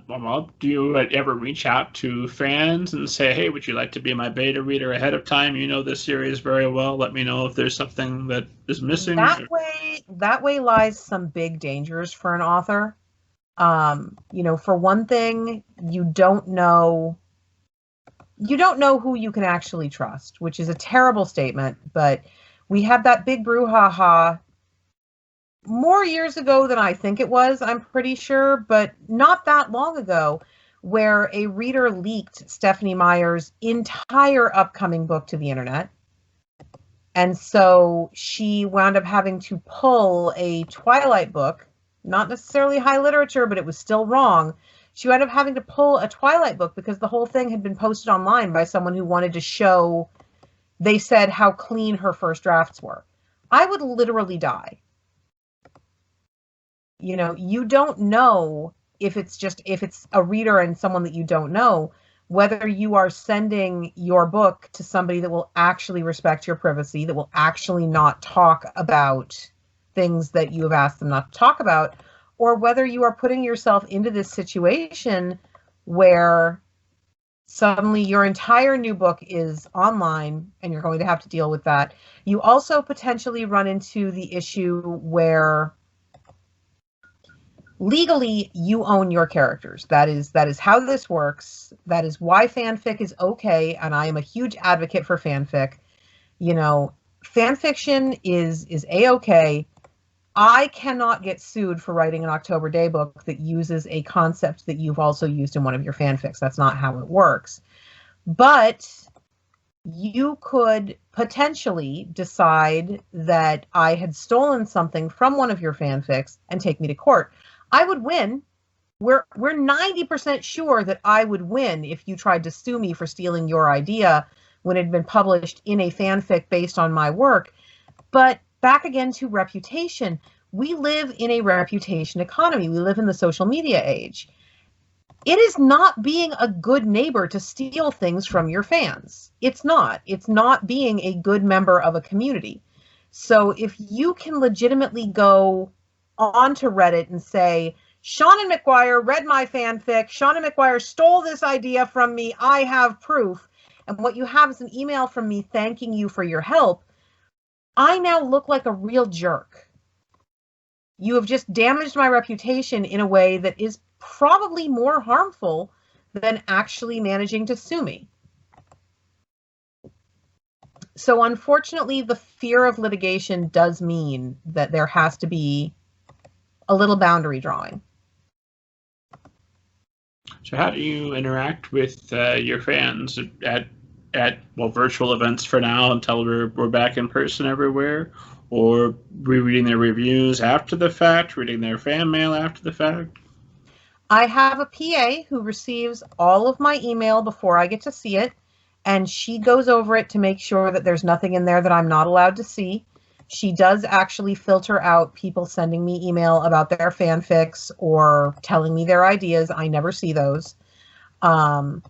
Well, do you ever reach out to fans and say, hey, would you like to be my beta reader ahead of time? You know this series very well. Let me know if there's something that is missing. That way lies some big dangers for an author. For one thing, you don't know who you can actually trust, which is a terrible statement, but we had that big brouhaha more years ago than I think it was, I'm pretty sure, but not that long ago, where a reader leaked Stephenie Meyer's entire upcoming book to the internet. And so she wound up having to pull a Twilight book, not necessarily high literature, but it was still wrong. She wound up having to pull a Twilight book because the whole thing had been posted online by someone who wanted to show, they said, how clean her first drafts were. I would literally die. You don't know if it's a reader and someone that you don't know, whether you are sending your book to somebody that will actually respect your privacy, that will actually not talk about things that you have asked them not to talk about, or whether you are putting yourself into this situation where suddenly your entire new book is online and you're going to have to deal with that. You also potentially run into the issue where legally you own your characters. That is how this works. That is why fanfic is okay, and I am a huge advocate for fanfic. Fan fiction is a-okay. I cannot get sued for writing an October Day book that uses a concept that you've also used in one of your fanfics. That's not how it works. But you could potentially decide that I had stolen something from one of your fanfics and take me to court. I would win. We're 90% sure that I would win if you tried to sue me for stealing your idea when it had been published in a fanfic based on my work. But back again to reputation. We live in a reputation economy. We live in the social media age. It is not being a good neighbor to steal things from your fans. It's not. It's not being a good member of a community. So if you can legitimately go onto Reddit and say, Seanan McGuire read my fanfic, Seanan McGuire stole this idea from me, I have proof, and what you have is an email from me thanking you for your help, I now look like a real jerk. You have just damaged my reputation in a way that is probably more harmful than actually managing to sue me. So unfortunately, the fear of litigation does mean that there has to be a little boundary drawing. So how do you interact with your fans at virtual events for now until we're back in person everywhere, or rereading their reviews after the fact, reading their fan mail after the fact? I have a PA who receives all of my email before I get to see it, and she goes over it to make sure that there's nothing in there that I'm not allowed to see. She does actually filter out people sending me email about their fanfics or telling me their ideas. I never see those. And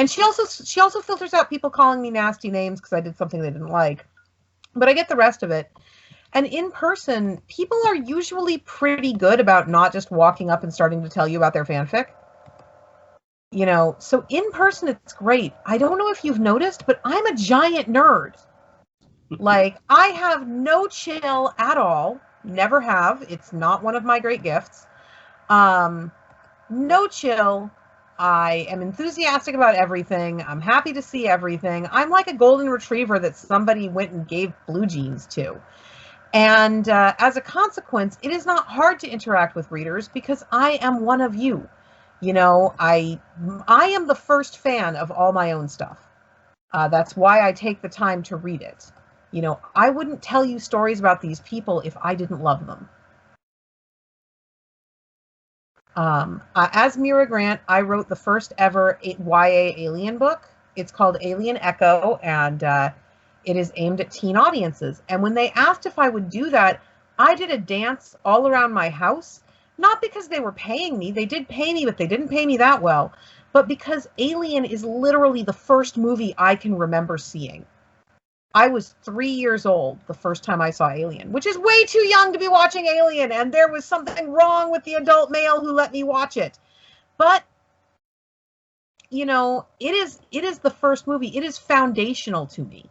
she also filters out people calling me nasty names because I did something they didn't like. But I get the rest of it. And in person, people are usually pretty good about not just walking up and starting to tell you about their fanfic. So in person, it's great. I don't know if you've noticed, but I'm a giant nerd. Like, I have no chill at all. Never have. It's not one of my great gifts. No chill. I am enthusiastic about everything. I'm happy to see everything. I'm like a golden retriever that somebody went and gave blue jeans to. And as a consequence, it is not hard to interact with readers because I am one of you. I am the first fan of all my own stuff. That's why I take the time to read it. I wouldn't tell you stories about these people if I didn't love them. As Muir Grant, I wrote the first ever YA alien book. It's called Alien Echo, and it is aimed at teen audiences. And when they asked if I would do that, I did a dance all around my house, not because they were paying me. They did pay me, but they didn't pay me that well. But because Alien is literally the first movie I can remember seeing. I was 3 years old the first time I saw Alien, which is way too young to be watching Alien, and there was something wrong with the adult male who let me watch it. But, you know, it is the first movie. It is foundational to me.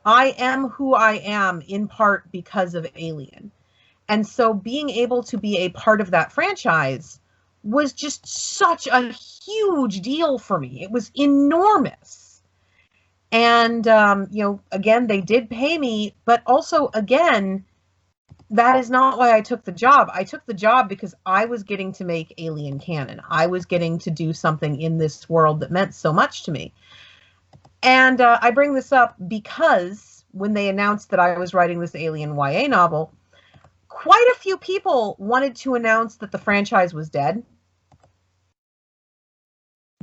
I am who I am in part because of Alien. And so being able to be a part of that franchise was just such a huge deal for me. It was enormous. And, you know, again, they did pay me, but also, again, that is not why I took the job. I took the job because I was getting to make Alien canon. I was getting to do something in this world that meant so much to me. And I bring this up because when they announced that I was writing this Alien YA novel, quite a few people wanted to announce that the franchise was dead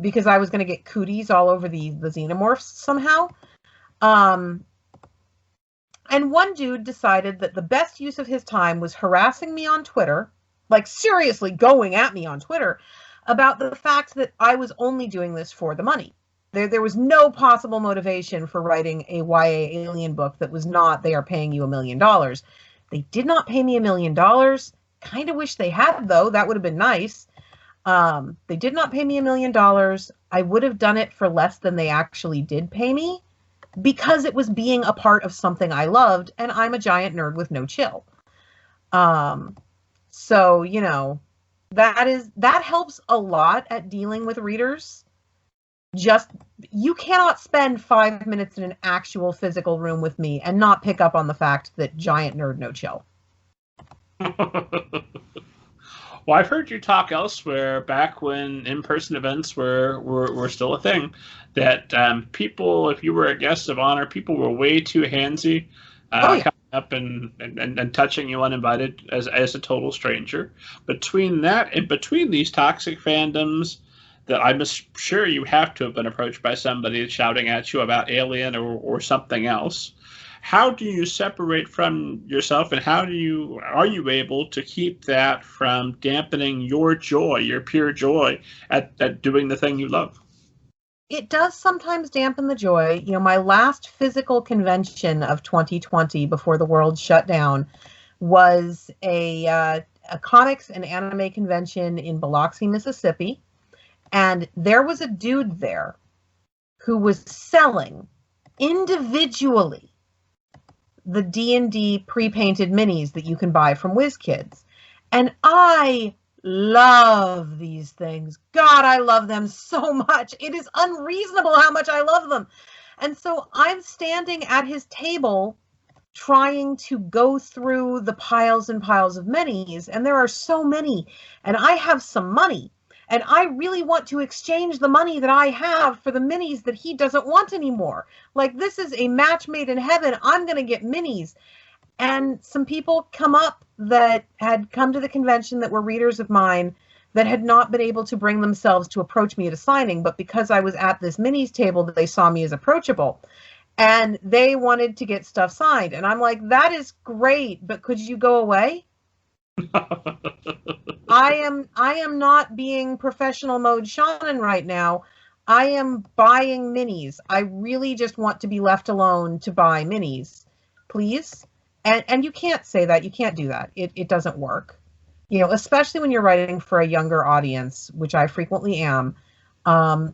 because I was going to get cooties all over the xenomorphs somehow. And one dude decided that the best use of his time was harassing me on Twitter, like seriously going at me on Twitter, about the fact that I was only doing this for the money. There was no possible motivation for writing a YA Alien book that was not, they are paying you $1 million. They did not pay me $1 million. Kind of wish they had, though. That would have been nice. They did not pay me $1 million. I would have done it for less than they actually did pay me because it was being a part of something I loved, and I'm a giant nerd with no chill. So, you know, that helps a lot at dealing with readers. Just, you cannot spend 5 minutes in an actual physical room with me and not pick up on the fact that giant nerd, no chill. Well, I've heard you talk elsewhere back when in-person events were still a thing, that people, if you were a guest of honor, people were way too handsy, coming up and touching you uninvited as a total stranger. Between that and between these toxic fandoms, that I'm sure you have to have been approached by somebody shouting at you about Alien or something else. How do you separate from yourself, and are you able to keep that from dampening your joy, your pure joy at doing the thing you love? It does sometimes dampen the joy. You know, my last physical convention of 2020 before the world shut down was a comics and anime convention in Biloxi, Mississippi. And there was a dude there who was selling individually the D&D pre-painted minis that you can buy from WizKids. And I love these things. God, I love them so much. It is unreasonable how much I love them. And so I'm standing at his table trying to go through the piles and piles of minis, and there are so many, and I have some money. And I really want to exchange the money that I have for the minis that he doesn't want anymore. Like, this is a match made in heaven. I'm going to get minis. And some people come up that had come to the convention that were readers of mine that had not been able to bring themselves to approach me at a signing. But because I was at this minis table, they saw me as approachable. And they wanted to get stuff signed. And I'm like, that is great, but could you go away? I am not being professional mode Seanan right now. I am buying minis. I really just want to be left alone to buy minis, please. And you can't say that. You can't do that. It doesn't work. You know, especially when you're writing for a younger audience, which I frequently am.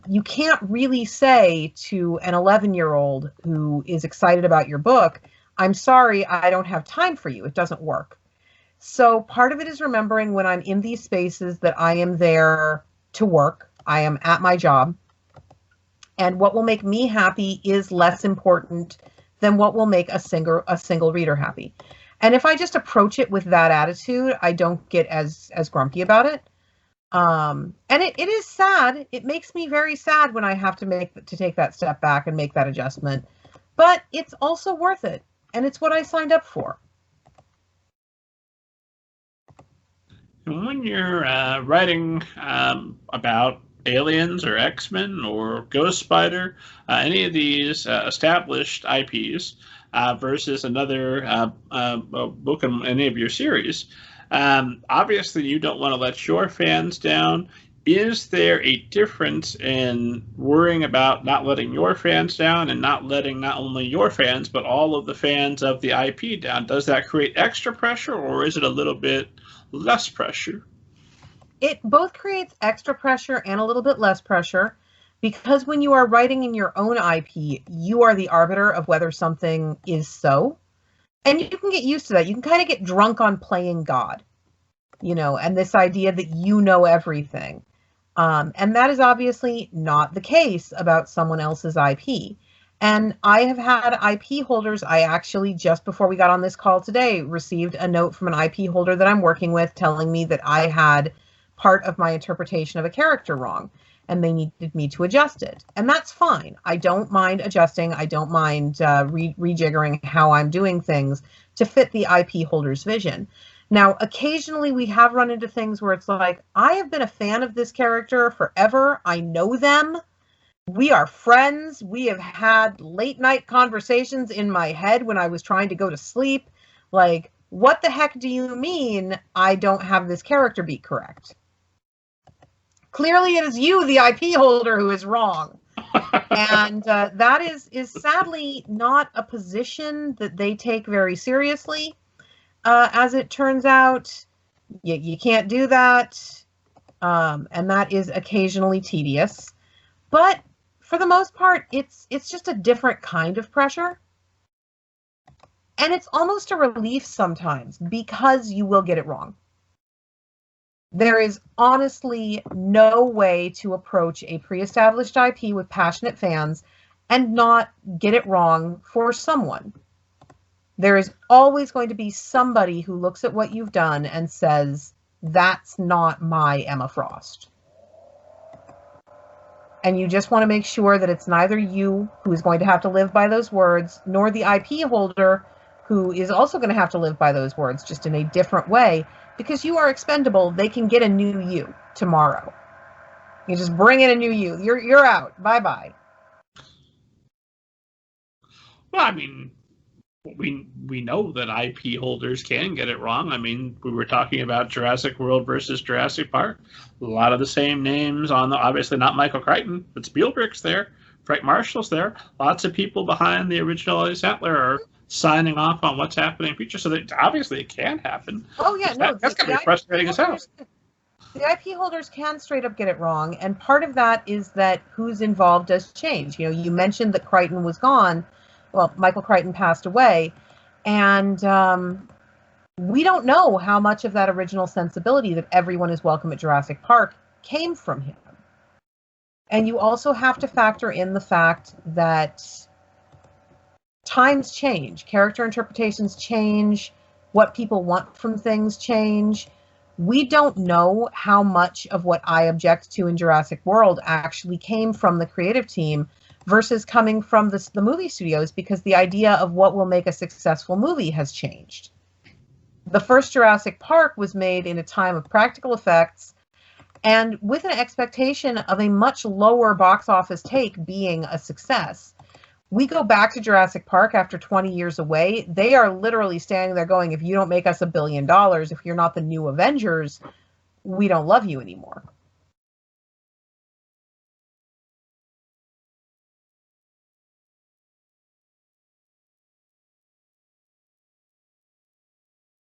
You can't really say to an 11-year-old who is excited about your book, I'm sorry, I don't have time for you. It doesn't work. So part of it is remembering when I'm in these spaces that I am there to work. I am at my job. And what will make me happy is less important than what will make a single reader happy. And if I just approach it with that attitude, I don't get as grumpy about it. And it is sad. It makes me very sad when I have to take that step back and make that adjustment. But it's also worth it. And it's what I signed up for. When you're writing about Aliens or X-Men or Ghost Spider, any of these established IPs versus another book in any of your series, obviously you don't want to let your fans down. is there a difference in worrying about not letting your fans down and not letting not only your fans, but all of the fans of the IP down? Does that create extra pressure, or is it a little bit less pressure? It both creates extra pressure and a little bit less pressure, because when you are writing in your own IP, you are the arbiter of whether something is so. And you can get used to that. You can kind of get drunk on playing God, and this idea that you know everything. And that is obviously not the case about someone else's IP. And I have had IP holders. I actually, just before we got on this call today, received a note from an IP holder that I'm working with telling me that I had part of my interpretation of a character wrong, and they needed me to adjust it. And that's fine. I don't mind adjusting. I don't mind rejiggering how I'm doing things to fit the IP holder's vision. Now, occasionally we have run into things where it's like, I have been a fan of this character forever. I know them. We are friends. We have had late night conversations in my head when I was trying to go to sleep. Like, what the heck do you mean I don't have this character beat correct? Clearly it is you, the IP holder, who is wrong. And that is sadly not a position that they take very seriously. As it turns out, you can't do that. And that is occasionally tedious. But for the most part, it's just a different kind of pressure. And it's almost a relief sometimes, because you will get it wrong. There is honestly no way to approach a pre-established IP with passionate fans and not get it wrong for someone. There is always going to be somebody who looks at what you've done and says, that's not my Emma Frost. And you just want to make sure that it's neither you, who is going to have to live by those words, nor the IP holder, who is also going to have to live by those words, just in a different way. Because you are expendable, they can get a new you tomorrow. You just bring in a new you. You're out. Bye-bye. Well, I mean, we know that IP holders can get it wrong. I mean, we were talking about Jurassic World versus Jurassic Park. A lot of the same names on the, obviously not Michael Crichton, but Spielberg's there. Frank Marshall's there. Lots of people behind the original Ellie Sattler are signing off on what's happening in the future, so that obviously it can happen. Oh yeah, no, that's going to be frustrating as hell. The IP holders can straight up get it wrong, and part of that is that who's involved does change. You mentioned that Crichton was gone. Well, Michael Crichton passed away, and we don't know how much of that original sensibility that everyone is welcome at Jurassic Park came from him. And you also have to factor in the fact that times change, character interpretations change, what people want from things change. We don't know how much of what I object to in Jurassic World actually came from the creative team versus coming from the movie studios, because the idea of what will make a successful movie has changed. The first Jurassic Park was made in a time of practical effects and with an expectation of a much lower box office take being a success. We go back to Jurassic Park after 20 years away. They are literally standing there going, if you don't make us $1 billion, if you're not the new Avengers, we don't love you anymore.